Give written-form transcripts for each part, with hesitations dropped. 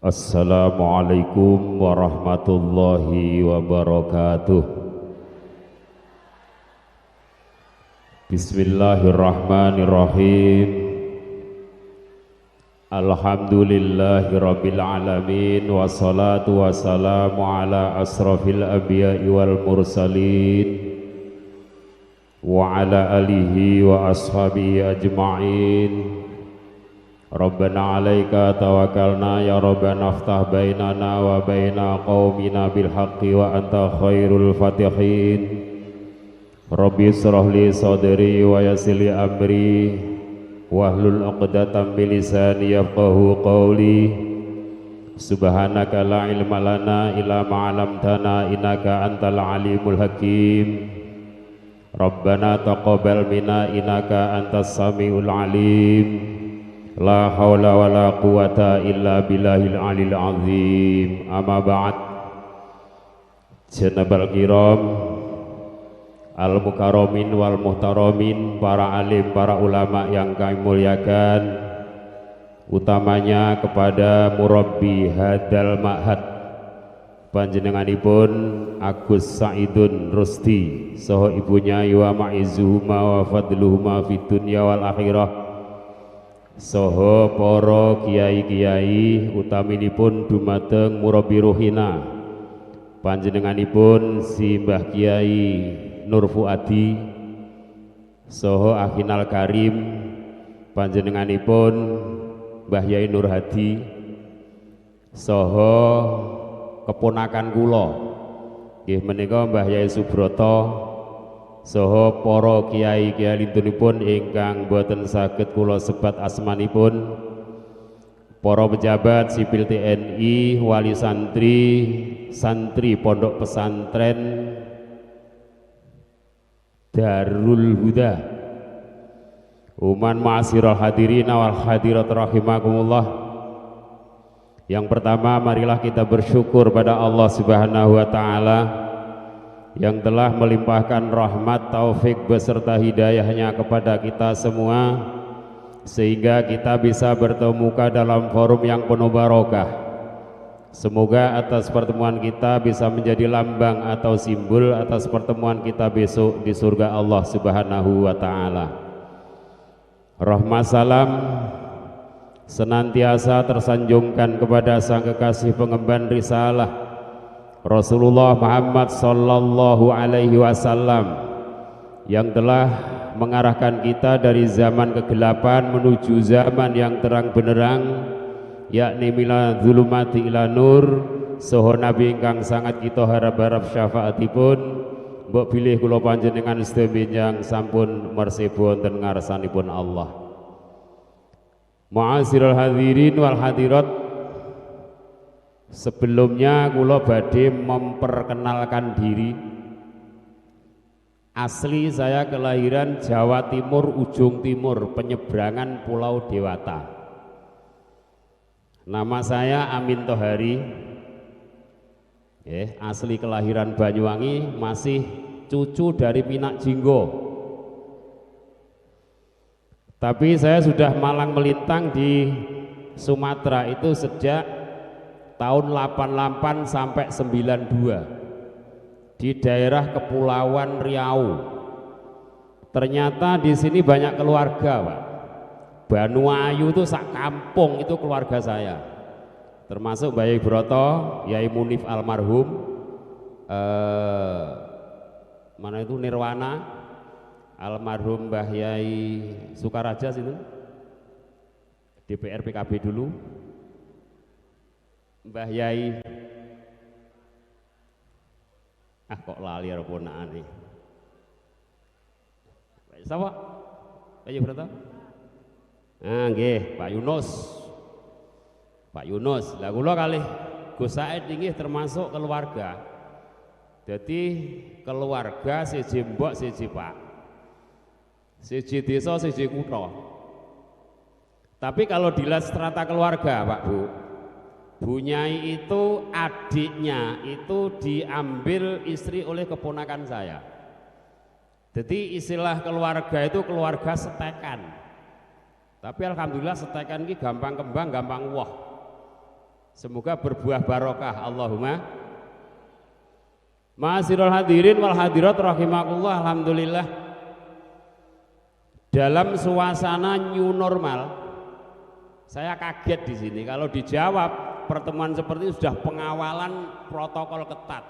Assalamualaikum warahmatullahi wabarakatuh. Bismillahirrahmanirrahim. Alhamdulillahi rabbil alamin. Wassalatu wassalamu ala asrafil anbiya'i wal mursalin wa ala alihi wa ashabihi ajma'in. Rabbana alaika tawakkalna ya Rabbana aftah bainana wa baina qaumina bil haqqi wa anta khairul fatihin. Rabbi israh li sadri wa yassir li amri wahlul 'uqdatam min lisani yafqahu qawli. Subhanaka la ilma lana illa ma 'allamtana innaka antal alimul hakim. Rabbana taqabbal minna innaka antas samiul alim. La haula wa la quwata illa billahil alil azim. Amma ba'd. Janabal kiram, al mukarramin wal muhtaramin, para alim, para ulama yang kami muliakan, utamanya kepada murabbi hadal ma'had panjenenganipun Agus Saidun Rusdi saha ibunya wa ma'izuhuma wa fadluhuma fid dunya wal akhirah, saha para kiai-kiai utaminipun dumateng murabbi ruhina panjenenganipun si Mbah Kiai Nur Fuadi saha Akhinal Karim panjenenganipun Mbah Yai Nur Hadi saha keponakan kula nggih menika Mbah Yai Subroto saha para kiai-kiai lintunipun ingkang boten saged kula sebat asmanipun, para pejabat sipil TNI, wali santri, santri pondok pesantren Darul Huda, uman ma'asyiral hadirin wal hadirat rahimakumullah. Yang pertama, marilah kita bersyukur pada Allah Subhanahu wa taala yang telah melimpahkan rahmat, taufik beserta hidayahnya kepada kita semua, sehingga kita bisa bertemu dalam forum yang penuh barokah. Semoga atas pertemuan kita bisa menjadi lambang atau simbol atas pertemuan kita besok di surga Allah Subhanahu wa taala. Rahmat salam senantiasa tersanjungkan kepada sang kekasih pengemban risalah Rasulullah Muhammad sallallahu alaihi wasallam yang telah mengarahkan kita dari zaman kegelapan menuju zaman yang terang benderang, yakni mila zulumati ila nur. Saha nabi ingkang sangat kita harap-harap syafaatipun, mbok bilih kula panjenengan sedaya sampun mersebo wonten ngarsanipun Allah. Ma'asyiral hadirin wal hadirat, sebelumnya kula badhe memperkenalkan diri. Asli saya kelahiran Jawa Timur, ujung timur, penyeberangan Pulau Dewata. Nama saya Amin Tohari. Asli kelahiran Banyuwangi, masih cucu dari Pinak Jinggo. Tapi saya sudah malang melintang di Sumatera itu sejak tahun 88 sampai 92 di daerah Kepulauan Riau. Ternyata di sini banyak keluarga, Pak. Banuayu itu sak kampung itu keluarga saya, termasuk Mbah Yai Broto, Yai Munif almarhum, mana itu Nirwana, almarhum Mbah Yai Sukaraja situ, DPR PKB dulu, Mbah Yai kok lali karo ponakane. Sapa? Pak Yai Broto? Nggih, Pak Yunus. Pak Yunus. Lah kula kalih Gus Said inggih termasuk keluarga. Jadi keluarga siji mbok siji pak, siji desa siji kutha. Tapi kalau dilihat strata keluarga, Pak Bu, Bunyai itu adiknya itu diambil istri oleh keponakan saya. Jadi istilah keluarga itu keluarga setekan. Tapi alhamdulillah setekan ini gampang kembang, gampang wah. Semoga berbuah barokah. Allahumma. Ma'asyiral hadirin wal hadirat rahimakumullah. Alhamdulillah, dalam suasana new normal, saya kaget di sini kalau dijawab pertemuan seperti ini sudah pengawalan protokol ketat.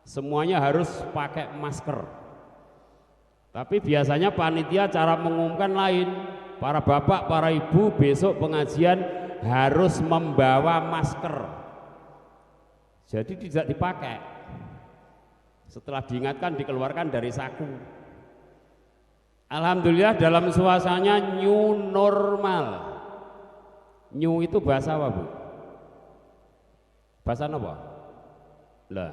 Semuanya harus pakai masker. Tapi biasanya panitia cara mengumumkan lain. Para bapak, para ibu besok pengajian harus membawa masker. Jadi tidak dipakai. Setelah diingatkan dikeluarkan dari saku. Alhamdulillah dalam suasananya new normal. New itu bahasa apa, Bu? Bahasa apa? Lah,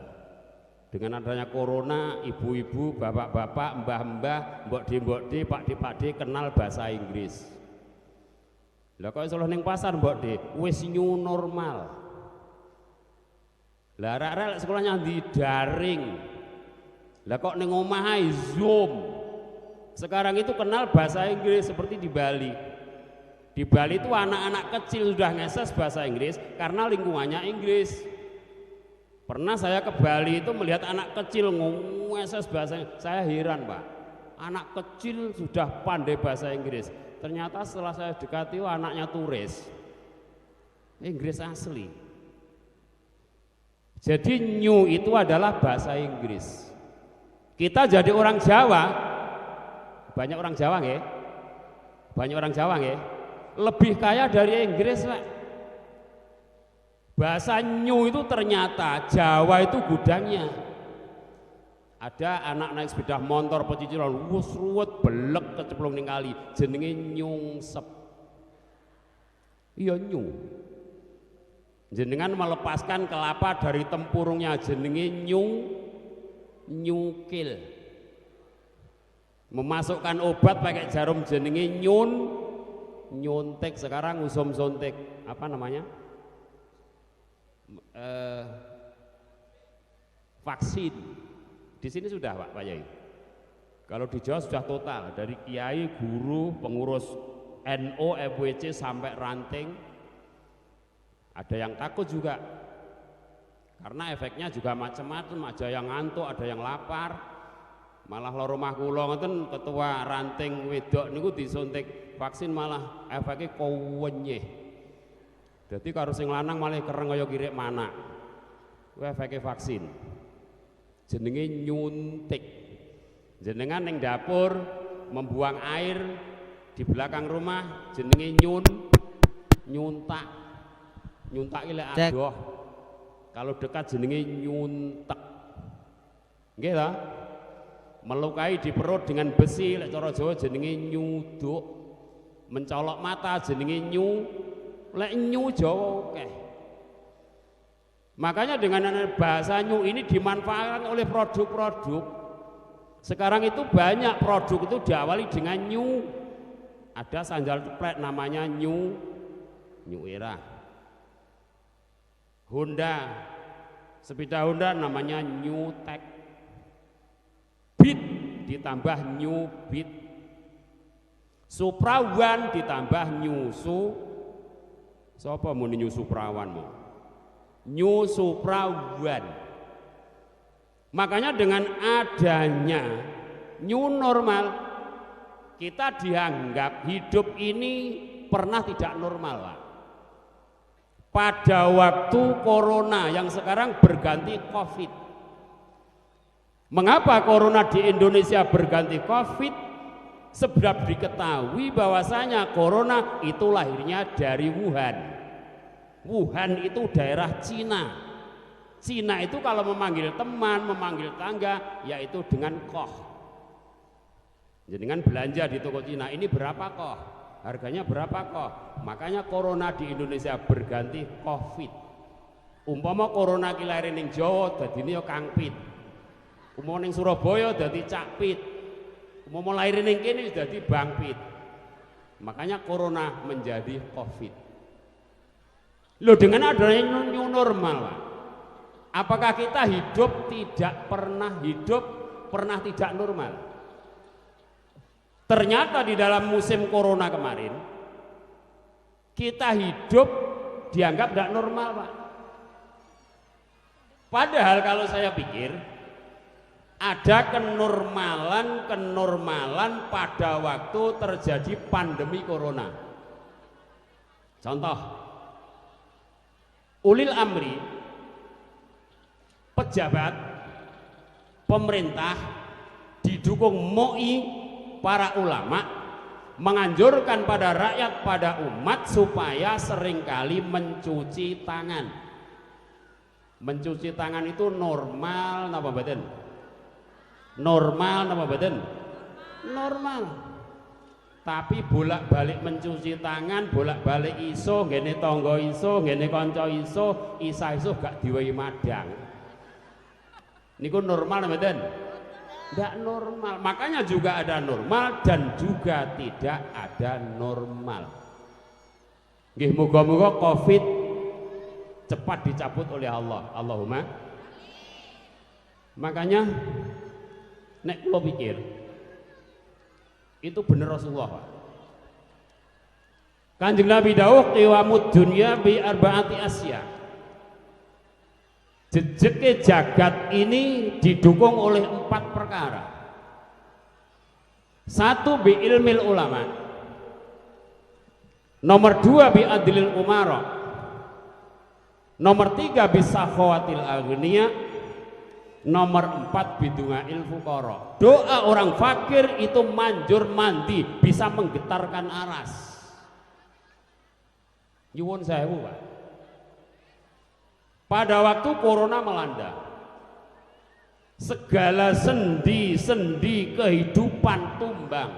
dengan adanya corona, ibu-ibu, bapak-bapak, mbah-mbah, mbok-de, pak-de kenal bahasa Inggris. Lah kok iso ning pasar mbok-de, wis new normal. Lah arek-arek sekolahnya di daring. Lah kok ning omah ae Zoom. Sekarang itu kenal bahasa Inggris seperti di Bali. Di Bali itu anak-anak kecil sudah ngeses bahasa Inggris karena lingkungannya Inggris. Pernah saya ke Bali itu melihat anak kecil ngeses bahasa Inggris. Saya heran, Pak. Anak kecil sudah pandai bahasa Inggris. Ternyata setelah saya dekati, anaknya turis. Inggris asli. Jadi new itu adalah bahasa Inggris. Kita jadi orang Jawa, banyak orang Jawa nggih? Banyak orang Jawa nggih? Lebih kaya dari Inggris, Pak. Bahasa new itu ternyata Jawa itu gudangnya. Ada anak naik sepeda motor pecicilan, wus ruwet belek kecemplung ning kali, jenenge nyungsep. Iya new. Jenengan melepaskan kelapa dari tempurungnya, jenenge nyukil. Memasukkan obat pakai jarum, jenenge nyuntik. Sekarang usum suntik. Apa namanya? Vaksin. Di sini sudah, Pak Yai. Kalau di Jawa sudah total, dari kiai, guru, pengurus NO, FWC sampai ranting. Ada yang takut juga, karena efeknya juga macam-macam. Ada yang ngantuk, ada yang lapar. Malah loro omah kula ngoten, ketua ranting wedok niku disuntik vaksin malah efeknya kowenyeh. Jadi karo sing lanang malah kereng kaya kirek manak. Kuwi efeke vaksin. Jenenge nyuntik. Jenengan ning dapur membuang air di belakang rumah jenenge nyuntak. Nyuntak iki lek adoh. Kalau dekat jenenge nyuntek. Nggih ta? Melukai di perut dengan besi lek cara Jawa jenenge nyuduk. Mencolok mata jenenge lek Jawa oke. Makanya dengan bahasa new ini dimanfaatkan oleh produk-produk. Sekarang itu banyak produk itu diawali dengan new. Ada sandal jeplek namanya new era. Honda, sepeda Honda namanya new tech. Beat ditambah new beat. Suprawan ditambah new Sapa muni new Suprawan mau? New Suprawan. Makanya dengan adanya new normal, kita dianggap hidup ini pernah tidak normal, Pak. Pada waktu corona yang sekarang berganti Covid. Mengapa corona di Indonesia berganti Covid? Sebab diketahui bahwasanya corona itu lahirnya dari Wuhan. Wuhan itu daerah Cina. Cina itu kalau memanggil teman, memanggil tangga, yaitu dengan koh. Jadi dengan belanja di toko Cina, ini berapa koh? Harganya berapa koh? Makanya corona di Indonesia berganti Covid. Umpama corona ki lair ning Jawa, dadine ya Kangpit. Umpama ning Surabaya dadi Cakpit. Mau lahir ning kene dadi Bangpit. Makanya corona menjadi Covid. Loh, dengan adanya new normal, Pak, apakah kita hidup pernah tidak normal? Ternyata di dalam musim corona kemarin kita hidup dianggap tidak normal, Pak. Padahal kalau saya pikir ada kenormalan pada waktu terjadi pandemi corona. Contoh, ulil amri, pejabat, pemerintah, didukung MUI, para ulama, menganjurkan pada rakyat, pada umat supaya seringkali mencuci tangan. Mencuci tangan itu normal napa mboten? Normal napa mboten? Normal. Tapi bolak-balik mencuci tangan, bolak-balik iso, ngene tangga iso, ngene kanca iso, isa iso gak diwehi madang. Niku normal napa mboten? Tidak normal. Makanya juga ada normal dan juga tidak ada normal. Nggih, muga-muga Covid cepat dicabut oleh Allah. Allahumma. Makanya nek kula pikir itu bener Rasulullah, Pak. Kanjeng Nabi dawuh qiwamud dunya bi arbaati asya. Jejeke jagat ini didukung oleh 4 perkara. 1 bi ilmil ulama. Nomor 2 bi adlil umara. Nomor 3 bi sakhawatil aghniya. Nomor 4 bi du'ail fuqara. Doa orang fakir itu manjur mandi, bisa menggetarkan aras. Nyuwun sewu, Pak. Pada waktu corona melanda, segala sendi-sendi kehidupan tumbang.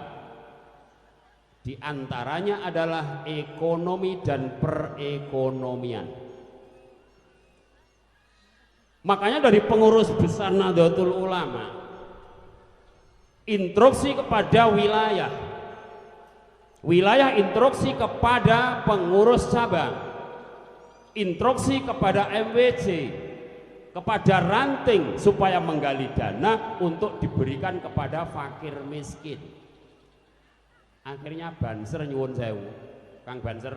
Di antaranya adalah ekonomi dan perekonomian. Makanya dari pengurus besar Nahdlatul Ulama instruksi kepada wilayah instruksi kepada pengurus cabang, instruksi kepada MWC, kepada ranting supaya menggali dana untuk diberikan kepada fakir miskin. Akhirnya Banser nyuwun sewu, Kang Banser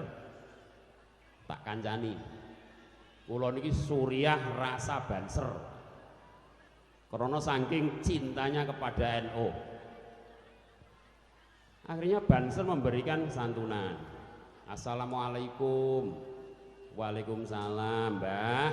tak kancani. Kula niki suriah rasa Banser. Karena saking cintanya kepada NU. Akhirnya Banser memberikan santunan. Assalamualaikum. Waalaikumsalam, Mbah.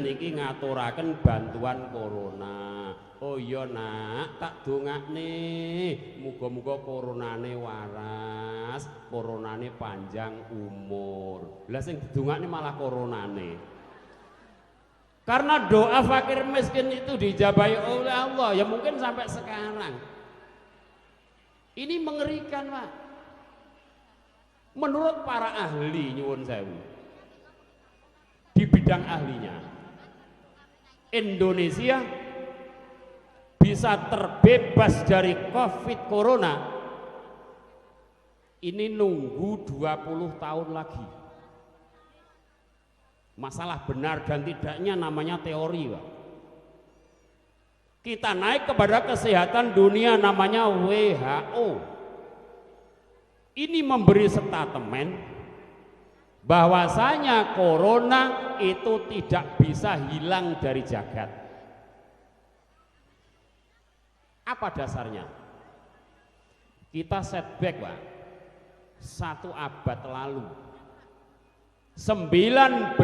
Niki ngaturaken bantuan corona. Oh iya nak, tak dongakne muga-muga coronane waras, coronane panjang umur. Lah sing didongakne malah coronane. Karena doa fakir miskin itu dijabahi oleh Allah, ya mungkin sampai sekarang. Ini mengerikan, Pak. Menurut para ahli nyuwun sewu, di bidang ahlinya, Indonesia bisa terbebas dari Covid Corona ini nunggu 20 tahun lagi. Masalah benar dan tidaknya namanya teori, Pak. Kita naik kepada kesehatan dunia namanya WHO. Ini memberi statement bahwasanya corona itu tidak bisa hilang dari jagat. Apa dasarnya? Kita setback, Pak, 1 abad lalu, 1918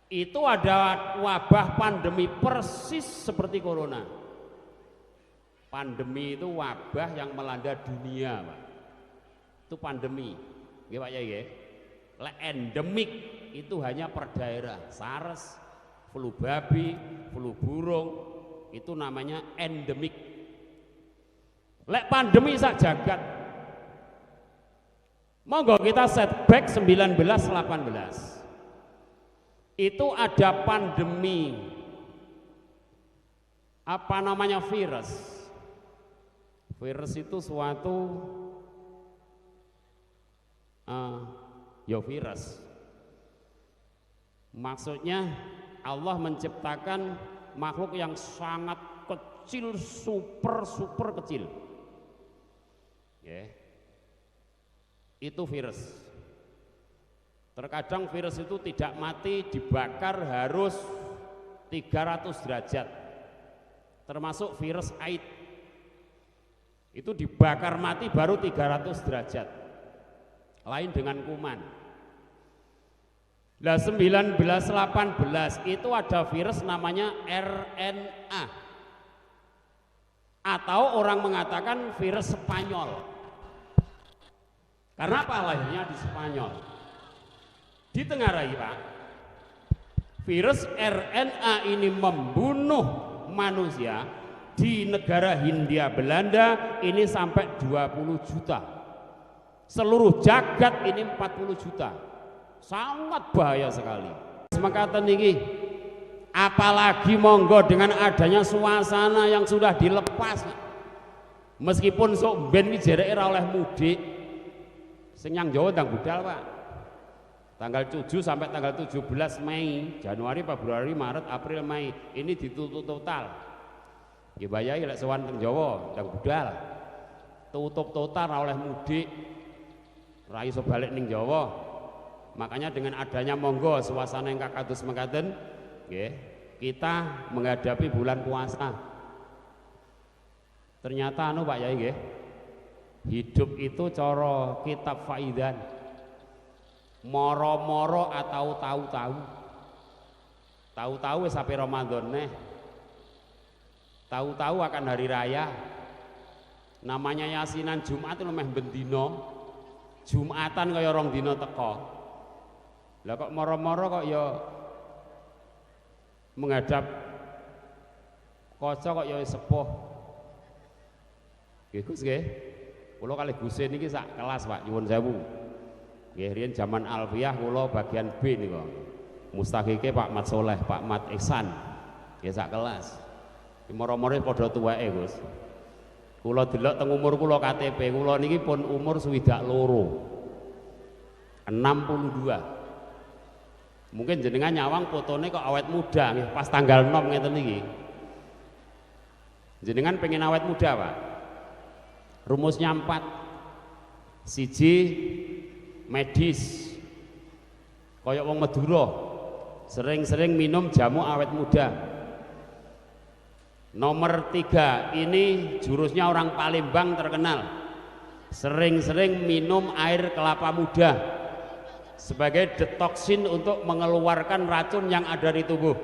itu ada wabah pandemi persis seperti corona. Pandemi itu wabah yang melanda dunia, Pak. Itu pandemi, nggih Pak Yai nggih. Lek endemik itu hanya per daerah. SARS, flu babi, flu burung, itu namanya endemik. Lek pandemi sak jagat. Monggo kita setback 1918. Itu ada pandemi apa namanya virus. Virus itu suatu ya virus. Maksudnya Allah menciptakan makhluk yang sangat kecil, super kecil. Ya. Itu virus. Terkadang virus itu tidak mati, dibakar harus 300 derajat. Termasuk virus AIDS. Itu dibakar mati baru 300 derajat. Lain dengan kuman. Nah 1918 itu ada virus namanya RNA. Atau orang mengatakan virus Spanyol. Karena apa lahirnya di Spanyol? Ditengarai Pak, virus RNA ini membunuh manusia di negara Hindia Belanda ini sampai 20 juta. Seluruh jagat ini 40 juta. Sangat bahaya sekali. Semakatan ini, apalagi monggo dengan adanya suasana yang sudah dilepas. Meskipun sok ben jereke ora oleh mudik. Sing nyang Jawa ndang budal Pak. Tanggal 7 sampai tanggal 17 Mei, Januari, Februari, Maret, April, Mei ini ditutup total. Nggih bayahi lek sowan teng Jawa ndang budal. Tutup total ora oleh mudik. Ora iso balik ning Jawa. Makanya dengan adanya monggo suasana yang kados mekaten nggih, kita menghadapi bulan puasa. Ternyata anu Pak Yai nggih. Hidup itu cara kitab Faidan. Moro-moro atau tahu-tahu. Tahu-tahu wis sampai Ramadan neh. Tahu-tahu akan hari raya. Namanya yasinan Jumat itu meh bendino. Jumatan kaya rong dina teko. Lah kok moro-moro kok ya menghadap kaca kok ya sepuh. Nggih Gus nggih. Kula kalih Gusin niki sak kelas Pak, nyuwun sewu. Nggih riyen zaman Alfiyah kula bagian B niku. Mustahike Pak Mat Soleh, Pak Mat Ihsan. Nggih sak kelas. Moro-moro padha tuweke Gus. Kula delok teng umur kula KTP kula niki pun umur 62. Mungkin jenengan nyawang fotone kok awet muda nggih pas tanggal 6 ngeten niki. Jenengan pengen awet muda Pak. Rumusnya 4. Siji medis. Kaya wong Madura. Sering-sering minum jamu awet muda. Nomor 3, ini jurusnya orang Palembang terkenal. Sering-sering minum air kelapa muda sebagai detoksin untuk mengeluarkan racun yang ada di tubuh.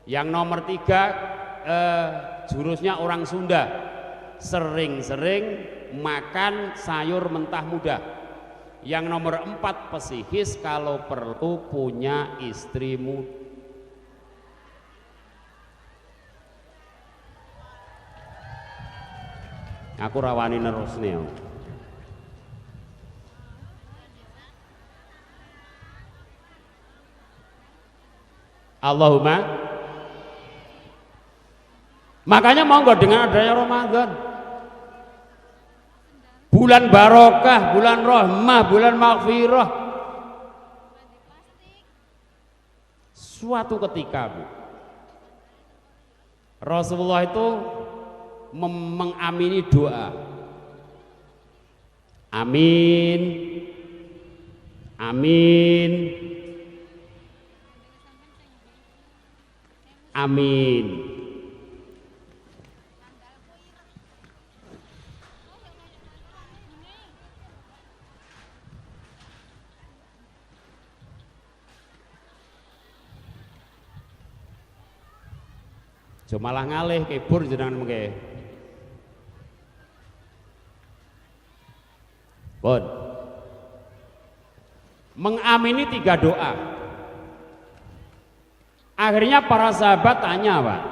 Yang nomor 3, jurusnya orang Sunda. Sering-sering makan sayur mentah muda. Yang nomor 4, pesihis kalau perlu punya istri muda. Aku rawani nerusne. Allahumma. Makanya monggo dengan adanya Ramadan, bulan barokah, bulan rahmah, bulan maghfirah. Suatu ketika Bu, Rasulullah itu mengamini doa. Amin. Amin. Amin. Malah ngalih kebur jenengan mengke. Pun mengamini 3 doa. Akhirnya para sahabat tanya Pak,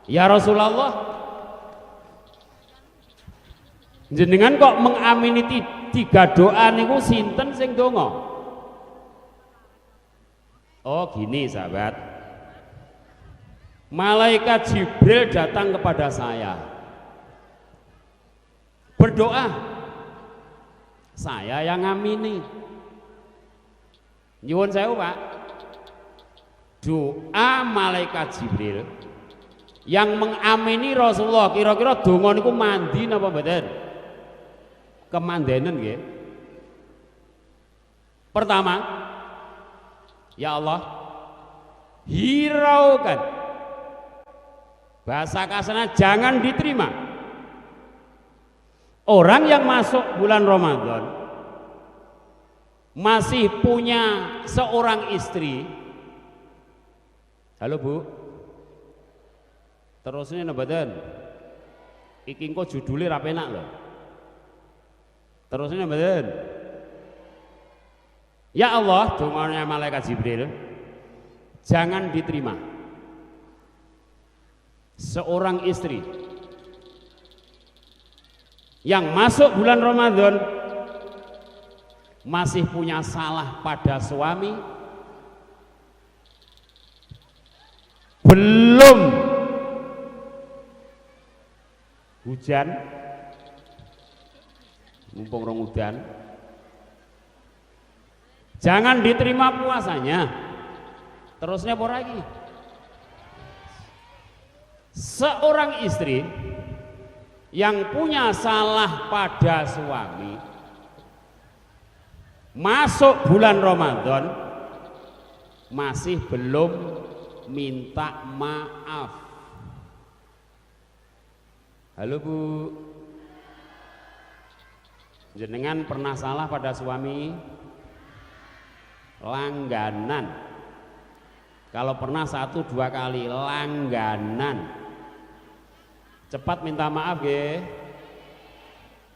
ya Rasulullah, jenengan kok mengamini 3 doa niku sinten sing donga? Oh gini sahabat, malaikat Jibril datang kepada saya berdoa, saya yang ngamini. Nyuwun sewu Pak, doa malaikat Jibril yang mengamini Rasulullah, kira-kira donga niku mandi napa mboten? Kemandenen nggih. Pertama, ya Allah, hiraukan, bahasa kasarnya jangan diterima orang yang masuk bulan Ramadan masih punya seorang istri. Halo Bu, terusnya nabadan iki kok judulnya rapenak loh. Terusnya nabadan, ya Allah, doanya malaikat Jibril, jangan diterima seorang istri yang masuk bulan Ramadan masih punya salah pada suami, belum hujan, mumpung rong udan, jangan diterima puasanya. Terusnya apa lagi? Seorang istri yang punya salah pada suami masuk bulan Ramadan masih belum minta maaf. Halo Bu, jenengan pernah salah pada suami? Langganan. Kalau pernah 1-2 kali, langganan. Cepat minta maaf ya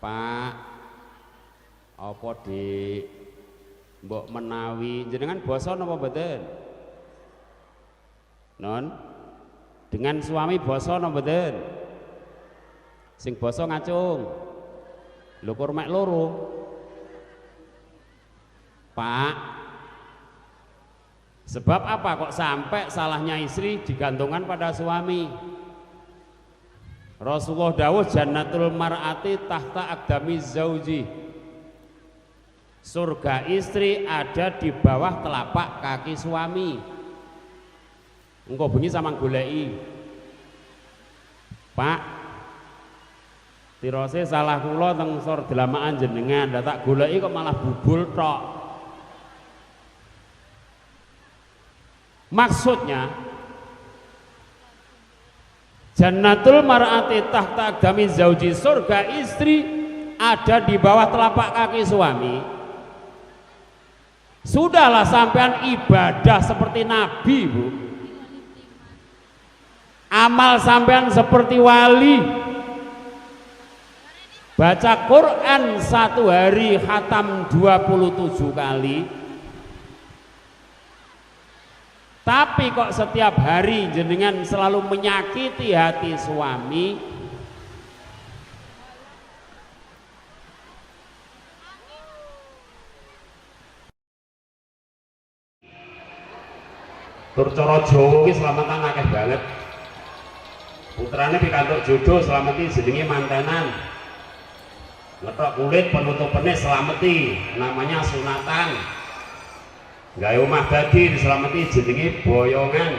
Pak. Apa di mbok menawi jenengan boso napa mboten? Non, dengan suami boso napa mboten? Sing boso ngacung. Lho kok mek loro. Pak, sebab apa kok sampai salahnya istri digantungkan pada suami? Rasulullah dawuh jannatul mar'ati tahta aqdami zauji. Surga istri ada di bawah telapak kaki suami. Engko bengi samang goleki. Pak, tirose salah kula teng sor delamaan jenengan, dak tak goleki kok malah bubul tok. Maksudnya jannatul mar'ati tahta aqdami zauji, surga istri ada di bawah telapak kaki suami. Sudahlah sampean ibadah seperti Nabi Bu, amal sampean seperti wali, baca Quran 1 hari khatam 27 kali. Tapi kok setiap hari jenengan selalu menyakiti hati suami. Tur cara Jawa ki selamatan akeh banget. Putrane pikantuk jodoh selamati jenenge mantenan. Ngethok kulit penutupane selamati namanya sunatan. Gawe omah dadi diselamati jenenge boyongan.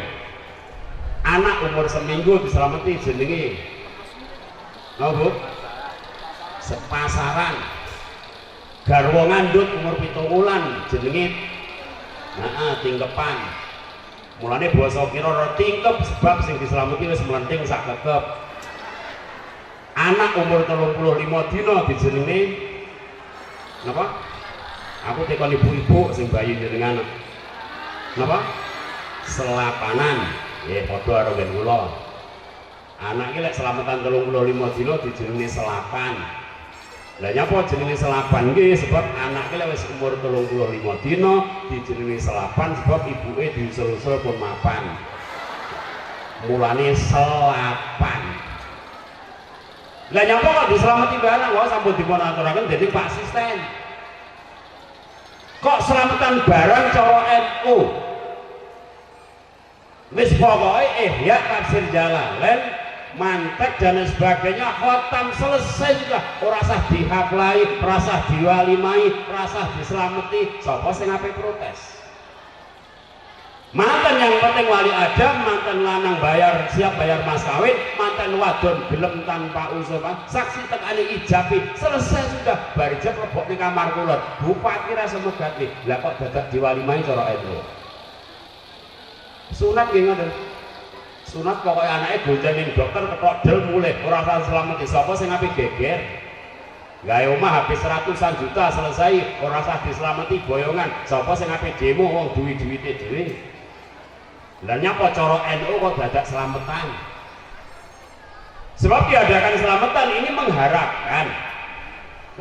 Anak umur seminggu diselamati jenenge apa Bu? Sepasaran. Garwa ngandhut umur 7 wulan jenenge tingkepan. Mulane basa kira tingkep sebab sing diselamati wis mlenting sak kekep. Anak umur 35 dina dijenenge napa? Aku tekon ibu-ibu sing bayi jenengan napa? Selapanan. Nggih padha karo ben kula. Anak iki lek selamatan 35 dina dijenenge selapan. Lah nyapa jenenge selapan nggih sebab anak iki lek wis umur 35 dina dijenenge selapan sebab ibuke diusul-usul pun mapan. Mulane selapan. Lah nyapa kok diselamati barang kok sampun dipun aturaken dening Pak Asisten. Kok selamatan barang cara NU? Wis pokoke ihya tafsir Jalalain, mantek dan sebagainya khotam selesai sudah. Ora usah dihaflai, ora usah diwalimai, ora usah diselamati. Sapa sing ape protes? Manten yang penting wali ada, manten lanang siap bayar mas kawin, manten wadon gelem tanpa usaha, saksi tekani ijabi, selesai sudah. Barijak lebok di kamar kulon, bupati rasa megati, lah kok dadak diwalimai cara itu. Sunat nggih ngoten. Sunat pokoknya anaknya gonjanin dokter ketok del mulai, ora usah selamat sapa sing ape geger. Gawe omah habis ratusan juta selesai, ora usah diselamati boyongan. Sapa sing ape demo wong duwi-duwite dhewe. Lah nyapa cara NU kok dadak selamatan? Sebab diadakan selamatan ini mengharapkan,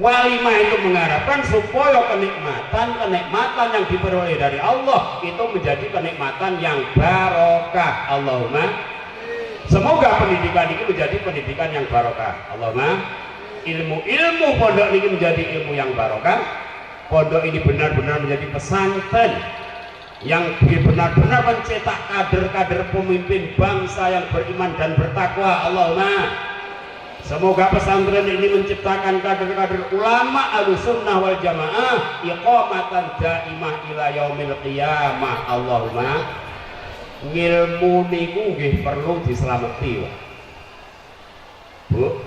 walimah itu mengharapkan supaya kenikmatan yang diperoleh dari Allah itu menjadi kenikmatan yang barokah. Allahumma semoga pendidikan ini menjadi pendidikan yang barokah. Allahumma ilmu pondok ini menjadi ilmu yang barokah. Pondok ini benar-benar menjadi pesantren yang benar-benar mencetak kader-kader pemimpin bangsa yang beriman dan bertakwa. Allahumma semoga pesantren ini menciptakan kader-kader ulama ahlussunnah wal jamaah iqamatan daimah ila yaumil qiyamah. Allahumma ngilmu niku nggih perlu dislameti. Bu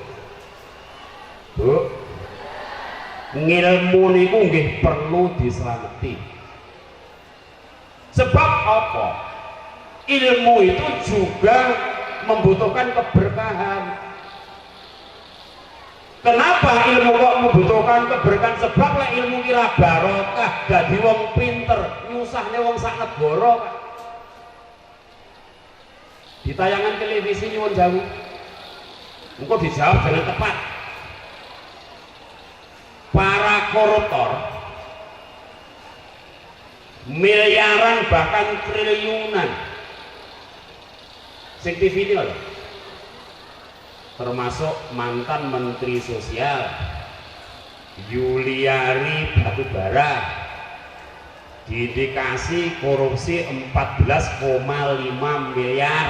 ngilmu niku nggih perlu dislameti. Sebab apa? Ilmu itu juga membutuhkan keberkahan. Kenapa ilmu kok membutuhkan keberkahan? Sebab lah ilmu kira barokah, dadi wong pinter, nyusahne wong sak negara. Di tayangan televisi nyuwun jauh, engko dijawab dengan tepat. Para koruptor miliaran bahkan triliunan sing TV ini loh, termasuk mantan menteri sosial Yuliari Batubara diindikasi korupsi 14,5 miliar,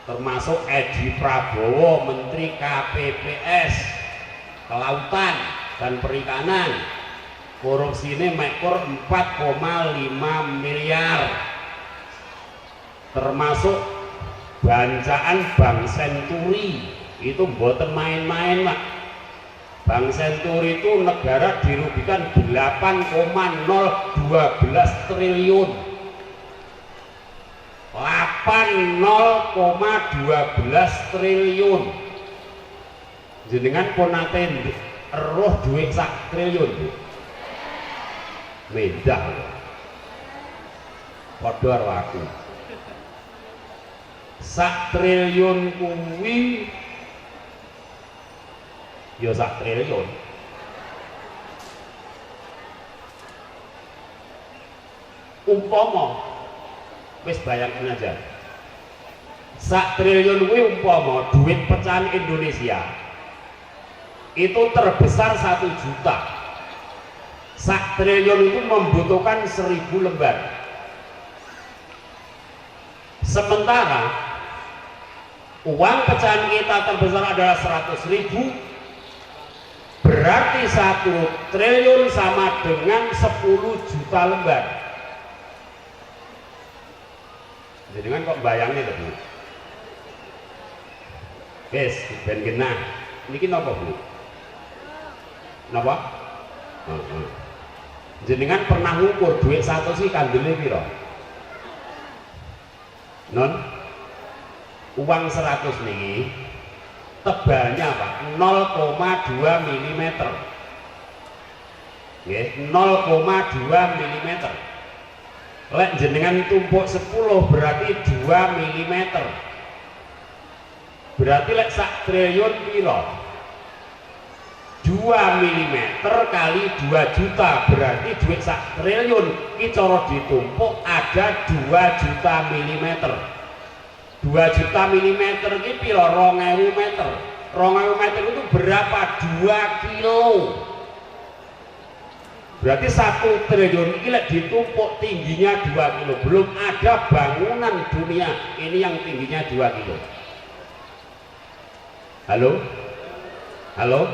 termasuk Edi Prabowo menteri KPPS Kelautan dan Perikanan, korupsi ini mekor 4,5 miliar, termasuk bancaan Bank Senturi itu mboten main-main Pak. Bank Senturi itu negara dirugikan 8,012 triliun 8,012 triliun. Jenengan ponate roh duit sak triliun Bu. Medah padha karo aku. Sak triliun kuwi ya sak triliun. Umpama wis bayangin aja, sak triliun kuwi umpama duit pecahan Indonesia itu terbesar 1 juta. Sak triliun itu membutuhkan 1000 lembar. Sementara uang pecahan kita terbesar adalah 100.000, berarti 1 triliun sama dengan 10 juta lembar. Jadi kan kok bayangnya Bu? Wes ben genah. Niki napa Bu? Napa? Jenengan pernah ngukur duit 1 sih kandele piro? Non uang 100 nih tebalnya Pak 0,2 mm. Nggih, 0,2 mm. Lek jenengan tumpuk 10 berarti 2 mm. Berarti lek sak triliun piro? 2 mm kali 2 juta berarti duit sak triliun ini cara ditumpuk ada 2 juta milimeter. 2 juta milimeter ini piro? 2000 meter. 2000 meter itu berapa? 2 kilo. Berarti 1 triliun ini ditumpuk tingginya 2 kilo. Belum ada bangunan dunia ini yang tingginya 2 kilo. Halo? Halo?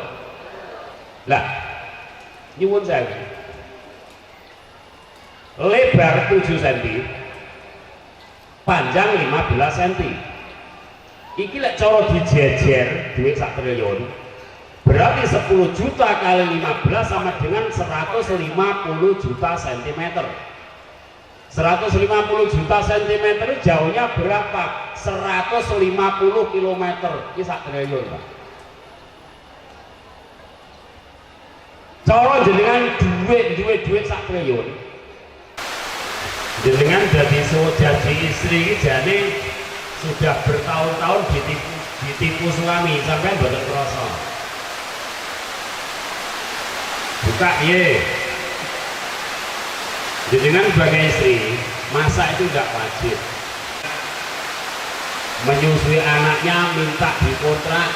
Lah, nyuwun saya. lebar 7 cm, panjang 15 cm. Iki lek cara dijejer duit 1 triliun, berarti 10 juta kali 15 sama dengan 150 juta cm. 150 juta cm jauhnya berapa? 150 km. Ini 1 triliun, Pak. Cara jenengan duit 1 triliun. Jenengan jadi istri jane sudah bertahun-tahun ditipu suami sampai boten krasa. Buka ye. Jenengan sebagai istri, masa itu tidak wajib. Menyusui anaknya minta dikontrak,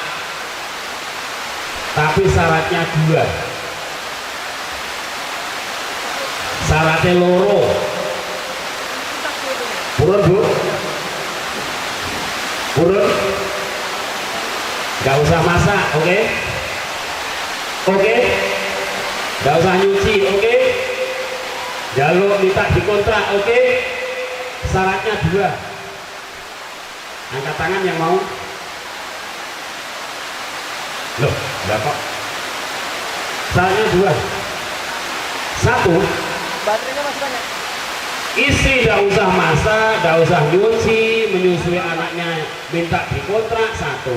tapi syaratnya 2. Syaratnya loro. Purun Bu? Purun? Gak usah masak, oke? Oke? Gak usah nyuci, oke? Jaluk minta dikontrak, oke? Syaratnya 2. Angkat tangan yang mau. Loh, enggak kok. Syaratnya 2. 1, baterainya masih banyak. Istri tidak usah masak, tidak usah nyuci, menyusui anaknya minta dikontrak. 1,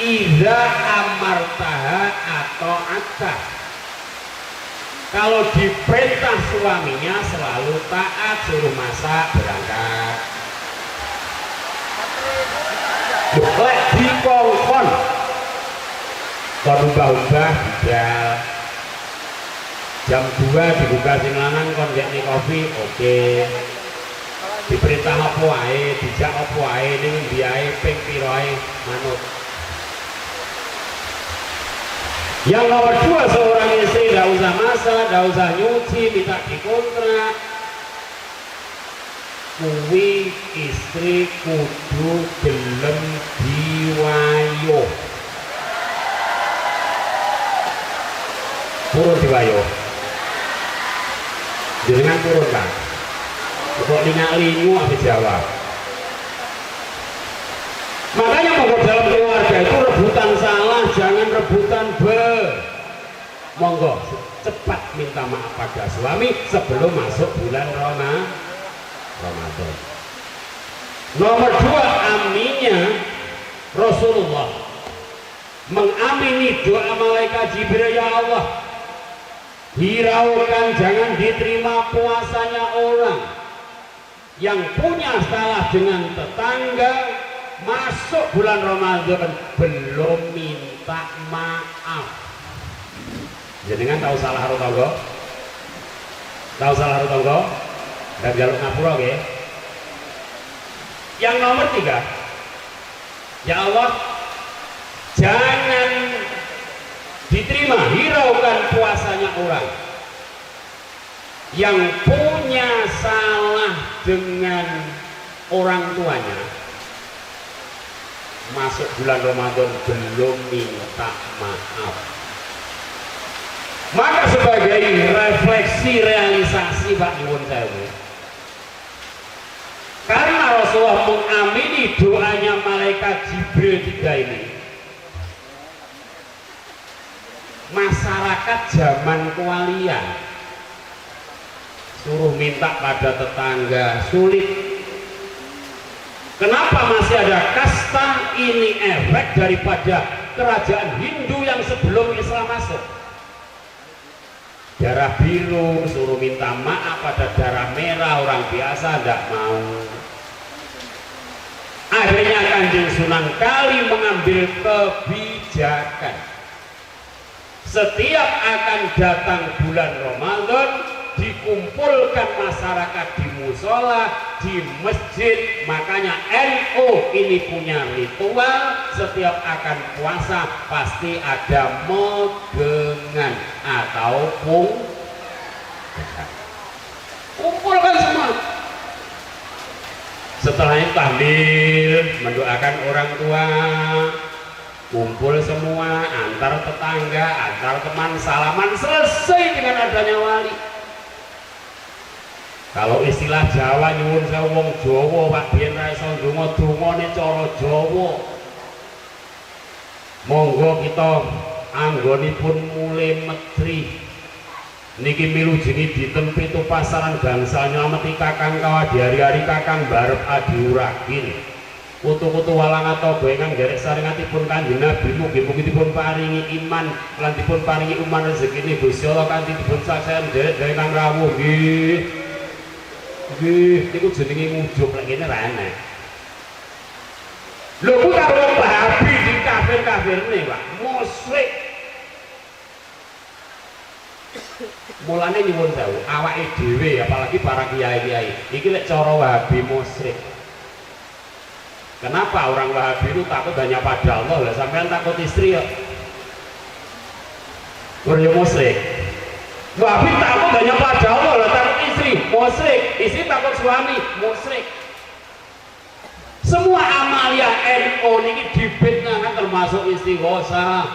idza amartaha atau akta. Kalau diperintah suaminya selalu taat, suruh masak berangkat. Lek dikongkon kon ubah-ubah tidak. Jam 2 dibuka sing lanang kon ngekne kopi, oke. Diperintah apa wae, dijak apa wae ning ndi ae ping pira ae manut. Yang nomor 2, seorang istri tidak usah masak, tidak usah nyuci, minta dikontrak. Kuwi istri kudu gelem diwayo. Purun diwayo. Jenengan purun Pak. Kok lingu habis jawab. Makanya monggo dalam keluarga itu rebutan salah, jangan rebutan monggo cepat minta maaf pada suami sebelum masuk bulan Ramadan. Nomor 2, aminnya Rasulullah mengamini doa malaikat Jibril, ya Allah, hiraukan jangan diterima puasanya orang yang punya salah dengan tetangga masuk bulan Ramadan belum minta maaf. Jenengan tahu salah karo tangga? Tahu salah karo tangga? Dan jaluk ngapura nggih. Yang nomor 3, ya Allah, jangan diterima, hiraukan puasanya orang yang punya salah dengan orang tuanya masuk bulan Ramadan belum minta maaf. Maka sebagai refleksi realisasi Pak Nyuwun sewu, karena Rasulullah mengamini doanya malaikat Jibril 3 ini, masyarakat zaman kewalian suruh minta pada tetangga sulit. Kenapa masih ada kasta? Ini efek daripada kerajaan Hindu yang sebelum Islam masuk. Darah biru suruh minta maaf pada darah merah, orang biasa tidak mau. Akhirnya Kanjeng Sunan Kali mengambil kebijakan, setiap akan datang bulan Ramadan dikumpulkan masyarakat di musola, di masjid. Makanya NU ini punya ritual, setiap akan puasa pasti ada megengan atau kumpulkan semua. Setelah itu tahlil, mendoakan orang tua, kumpul semua, antar tetangga, antar teman, salaman, selesai dengan adanya wali. Kalau istilah Jawa nyuwun sewu wong Jawa Pak biyen ra iso donga-dongane cara Jawa. Monggo kita anggonipun mulai metri niki milujengi dinten pitu pasaran gangsal nylameti kakang kawadi hari-hari kakang barep adiuragin kutu-kutu walang atau goengan gerek saringatipun kanjeng Nabi mugi-mugi dipun paringi iman lan dipun paringi uman rezekine Gusti Allah kanthi dipun saksen derek kang rawuh nggih niku jenenge ngujub lek kene ra enak lho ku karo wong Wahabi di kafir-kafirne Pak musyrik. Mulane nyuwun sewu awake dhewe apalagi para kiai-kiai iki lek cara Wahabi musyrik. Kenapa orang Wahabi itu takut hanya pada Allah? Lah sampean takut istri ya. Ora musyrik. Wahabi takut hanya pada Allah, lah takut istri, musyrik. Istri takut suami, musyrik. Semua amalia NU niki dibitnahkan termasuk istighosah.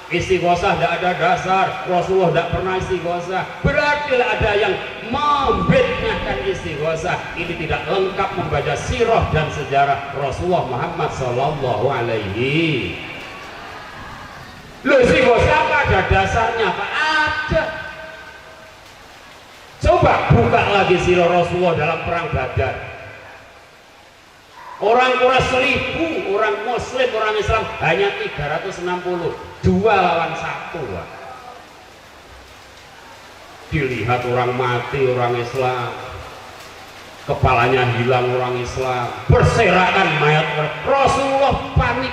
Istighosah tidak ada dasar, Rasulullah tidak pernah istighosah. Berarti ada yang membidnahkan istighosah. Ini tidak lengkap membaca sirah dan sejarah Rasulullah Muhammad Sallallahu Alaihi. Loh, istighosah apa ada dasarnya Pak? Ada. Coba buka lagi sirah Rasulullah dalam perang Badar. Orang Quraisy 1000, orang Muslim, orang Islam hanya 360, 2 lawan 1. Pak. Dilihat orang mati orang Islam, kepalanya hilang orang Islam, berserakan mayat Rasulullah panik.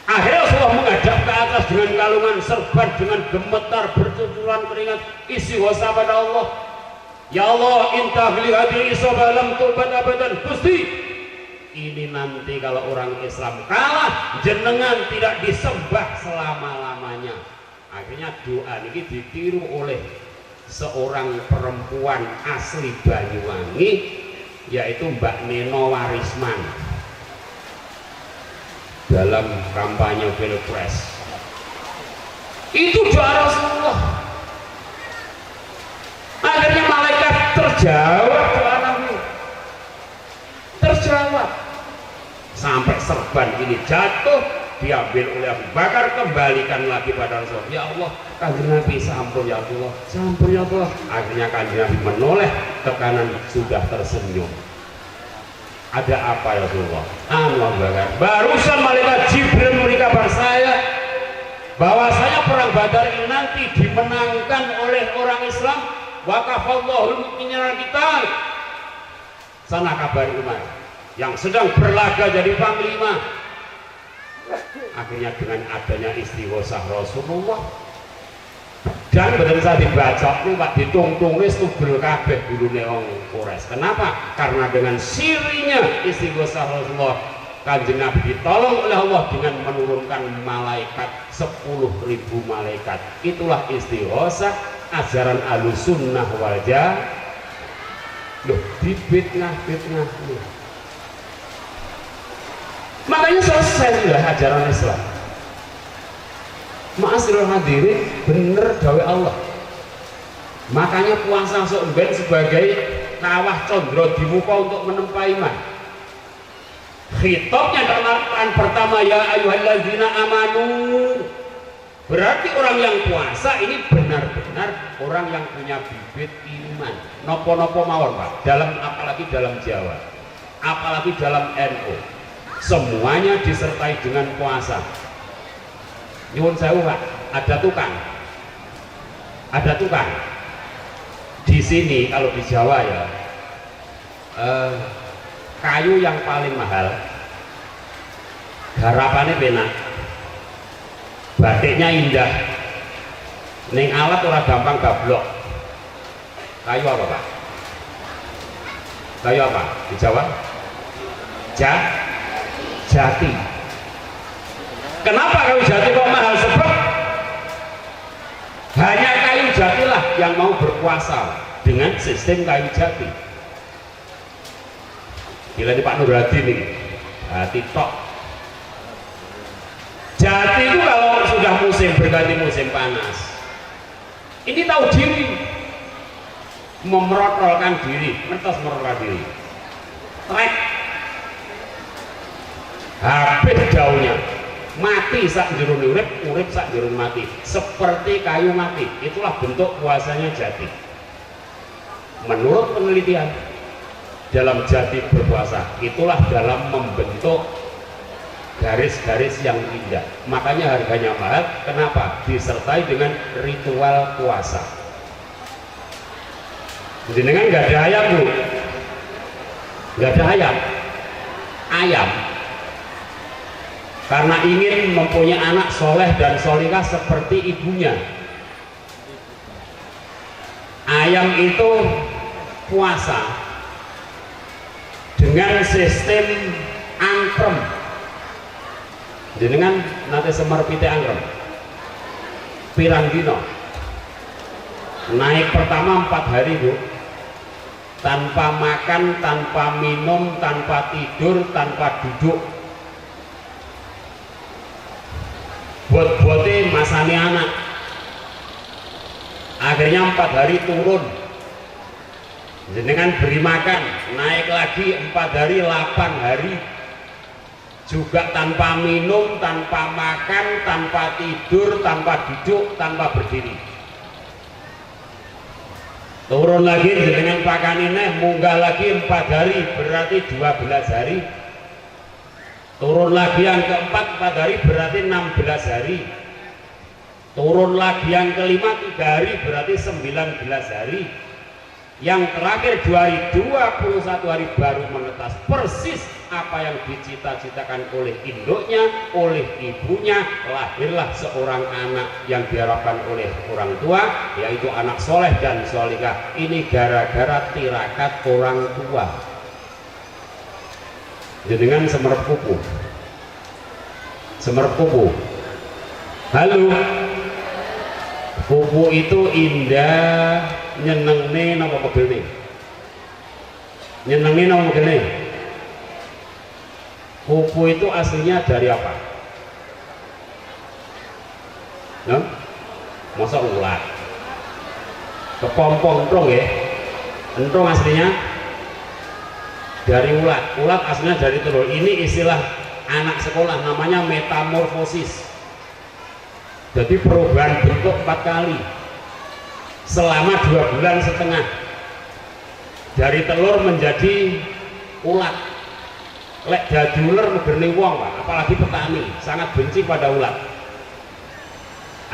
Akhirnya Rasulullah menghadap ke atas dengan kalungan serban, dengan gemetar bercucuran keringat, istighosah pada Allah. Ya Allah, intahli hadil isabah lam tubat abadan. Gusti, ini nanti kalau orang Islam kalah, jenengan tidak disembah selama-lamanya. Akhirnya doa ini ditiru oleh seorang perempuan asli Banyuwangi, yaitu Mbak Neno Warisman dalam kampanye Pilpres. Itu doa Rasulullah. Akhirnya malaikat terjawab doa Nabi, terjawab sampai serban ini jatuh, diambil oleh Abu Bakar, kembalikan lagi pada Rasulullah. Ya Allah, kanjeng Nabi sampun ya Allah, sampun ya Allah. Akhirnya kanjeng Nabi menoleh ke kanan, sudah tersenyum. Ada apa ya Rasulullah? Abu Bakar, barusan malaikat Jibril memberi kabar saya bahwasanya perang Badar ini nanti dimenangkan oleh orang Islam. Wakafallahul mu'minina kita. Sana kabar Umar yang sedang berlaga jadi panglima. Akhirnya dengan adanya istighosah Rasulullah dan betul saya dibaca Pak ditung-tung wis tubel kabeh gulune wong Quraisy. Kenapa? Karena dengan sirinya istighosah Rasulullah Kanjeng Nabi ditolong oleh Allah dengan menurunkan malaikat 10.000 malaikat. Itulah istighosah ajaran Ahlussunnah wal Jamaah. Loh, dibitnah loh. Makanya selesai sudah ajaran Islam. Ma'asyiral hadirin, bener dawuh Allah. Makanya puasa sok ben sebagai kawah condro di muka untuk menempa iman. Khitabnya dalam pertama ya ayyuhallazina amanu. Berarti orang yang puasa ini benar-benar orang yang punya bibit iman. Nopo-nopo mawon Pak, apalagi dalam Jawa, apalagi dalam NU, semuanya disertai dengan puasa. Nyuwun sewu Pak, ada tukang. Di sini kalau di Jawa ya, kayu yang paling mahal, garapannya penak. Batiknya indah, neng alat orang gampang gablok. Kayu apa Pak? Kayu apa di Jawa? Jati. Kenapa kayu jati kok mahal? Sebab hanya kayu jatilah yang mau berkuasa dengan sistem kayu jati. Gila di Pak Nurhadi nih, hati tok. Jati itu kalau sudah musim berganti musim panas, ini tahu diri. memerotolkan diri, mentos merotolkan diri, trek, habis daunnya, mati sak jerone urip, urip sak jerone mati, seperti kayu mati. Itulah bentuk puasanya jati. Menurut penelitian dalam jati berpuasa, itulah dalam membentuk garis-garis yang indah. Makanya harganya mahal. Kenapa? Disertai dengan ritual puasa. Jenengan nggak ada ayam bu, nggak ada ayam. Ayam karena ingin mempunyai anak soleh dan solihah seperti ibunya. Ayam itu puasa dengan sistem angkrem. Jenengan nanti semar pite angkrem pirang dino. Naik pertama 4 hari bu, tanpa makan, tanpa minum, tanpa tidur, tanpa duduk. Buat-buatnya masani anak. Akhirnya 4 hari turun. Jenengan beri makan, naik lagi 4 hari, 8 hari. Juga tanpa minum, tanpa makan, tanpa tidur, tanpa duduk, tanpa berdiri. Turun lagi dengan pakan ini, munggah lagi 4 hari, berarti 12 hari. Turun lagi yang keempat 4 hari, berarti 16 hari. Turun lagi yang kelima 3 hari, berarti 19 hari. Yang terakhir 2 hari, 21 hari baru menetas persis apa yang dicita-citakan oleh induknya, oleh ibunya. Lahirlah seorang anak yang diharapkan oleh orang tua, yaitu anak soleh dan solihah. Ini gara-gara tirakat orang tua. Jenengan semerep kupu, semerep kupu. Halo, kupu itu indah, nyenengne napa pegene? Nyenengne napa pegene? Kupu itu aslinya dari apa? Nah, masa ulat? Kepompong entrong ya? Entrong aslinya dari ulat. Ulat aslinya dari telur. Ini istilah anak sekolah, namanya metamorfosis. Jadi perubahan bentuk 4 kali selama 2,5 bulan. Dari telur menjadi ulat. Lek dadi ular megerne wong Pak, apalagi petani sangat benci pada ulat.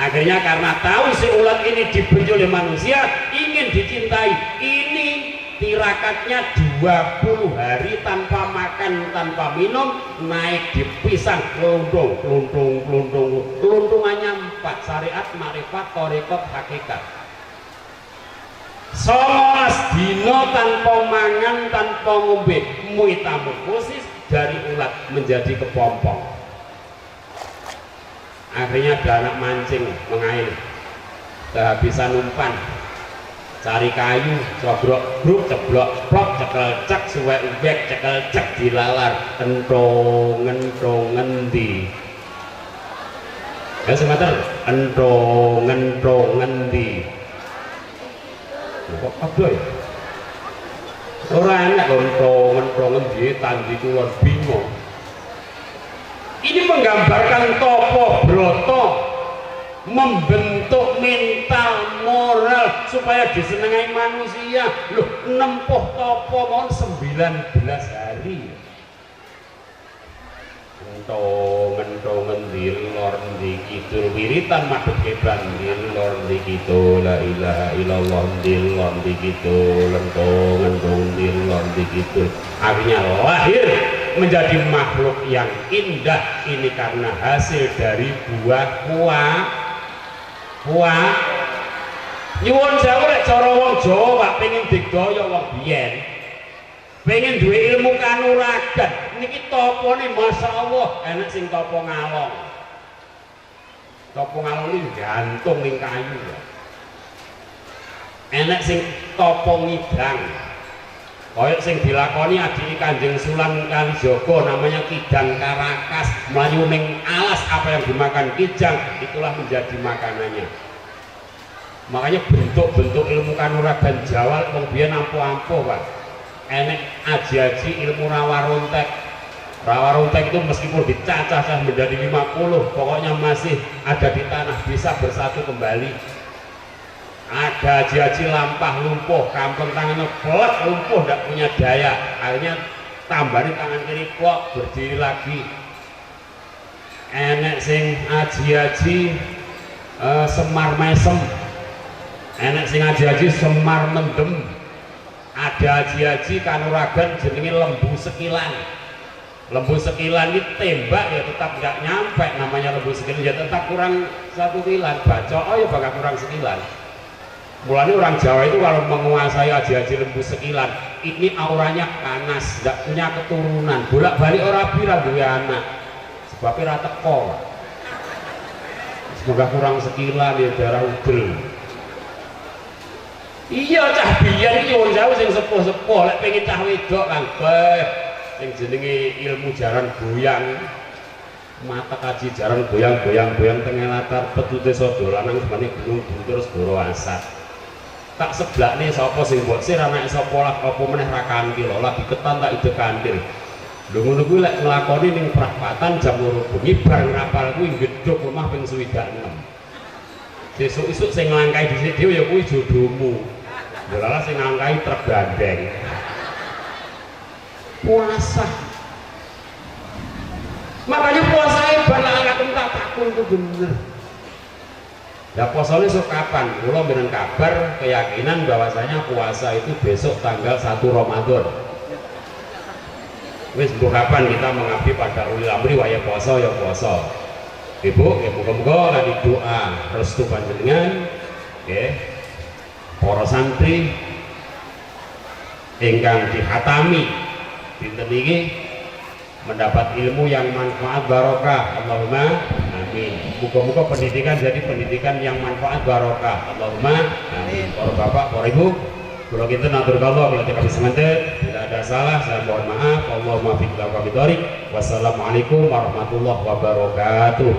Akhirnya karena tahu si ulat ini dibenci oleh manusia, ingin dicintai, ini tirakatnya 20 hari tanpa makan, tanpa minum, naik di pisang, keluntung, keluntung, keluntung. Keluntungannya 4, syariat, makrifat, thariqat, hakikat. 19 dino tanpa mangan, tanpa ngombe, metamorfosis dari ulat menjadi kepompong. Akhirnya ada anak mancing, mengail, kehabisan umpan, cari kayu, cobrok grup, ceblok plok, cekel cek, suwek ubek, cekel cek, dilalar, entong ngendi. Ya semeter, entong ngendi. Kok ada ya? Orang enak entong ngendi, tandi keluar bingung. Ini menggambarkan topo broto, membentuk mental moral supaya disenangi manusia. Loh, nempuh topo mohon 19 hari. Entong lor di kidul wiritan madhep keban lor di kidul la ilaha illallah lor di kidul entong lor di kidul. Akhirnya lahir menjadi makhluk yang indah. Ini karena hasil dari buah nyuwun sewu lek cara wong Jawa Pak pengen digdaya wong biyen, pengen duwe ilmu kanuragan niki topone masyaallah enak sing topo ngalong. Topo ngalong iki gantung ning kayu. Enak sing topo ngidang. Kaya sing dilakoni adik Kanjeng Sunan Kalijaga namanya Kidang Karakas, melayu ning alas apa yang dimakan kijang itulah menjadi makanannya. Makanya bentuk-bentuk ilmu kanuragan Jawa wong biyen ampuh-ampuh Pak. Enek aji-aji ilmu rawarontek. Rawarontek itu meskipun dicacah-cacah menjadi 50, pokoknya masih ada di tanah, bisa bersatu kembali. Ada aji-aji lampah lumpuh, kampung tangannya pelak lumpuh, tidak punya daya, akhirnya tambahin tangan kiri kok berdiri lagi. Enek sing aji-aji semar mesem, enek sing aji-aji semar mendem, ada aji-aji kanuragan jenenge lembu sekilan. Lembu sekilan ini tembak ya tetap nggak nyampe, namanya lembu sekilan ya tetap kurang 1 kilan, baca oh ya bakal kurang sekilan. Mulanya orang Jawa itu kalau menguasai aji-aji lembu sekilan ini auranya panas, tidak punya keturunan, bolak-balik orang bilang dua anak sebabnya rata teko. Semoga kurang sekilan ya darah udel. Iya cah biyen iki wong Jawa sing sepuh-sepuh lek pengen cah wedok kan sing jenenge ilmu jaran goyang, mata kaji jaran goyang tengah latar petute sodo lanang sebane gunung buntur segoro asat. Tak seblakne sapa sing mbok sir anake sapa lah apa meneh ra kanthi lho lagi ketan tak ide kanthi. Lho ngono kuwi lek nglakoni ning prapatan jam 2 bengi bareng rapal kuwi gedhog omah ping 6. Sesuk-esuk sing nglangkai dhisik dhewe ya kuwi jodohmu. Lha lha sing nglangkai truk gandeng. Puasa. Makanya puasa hebat lah ngaten tak takun itu bener. Ya puasa ini kapan? Kula mboten kabar keyakinan bahwasanya puasa itu besok tanggal 1 Ramadan. Wis mbok kapan kita mengabdi pada ulil amri waya puasa ya puasa. Ibu, ya muga-muga lan doa restu panjenengan nggih. Para santri ingkang dihatami dinten iki mendapat ilmu yang manfaat barokah. Allahumma amin. Muga-muga pendidikan jadi pendidikan yang manfaat barokah. Allahumma amin. Para bapak, para ibu, kula kinten atur kawula kula kami semanten. Bila ada salah saya mohon maaf. Allahumma fiqh wa bidzalik. Wassalamualaikum warahmatullahi wabarakatuh.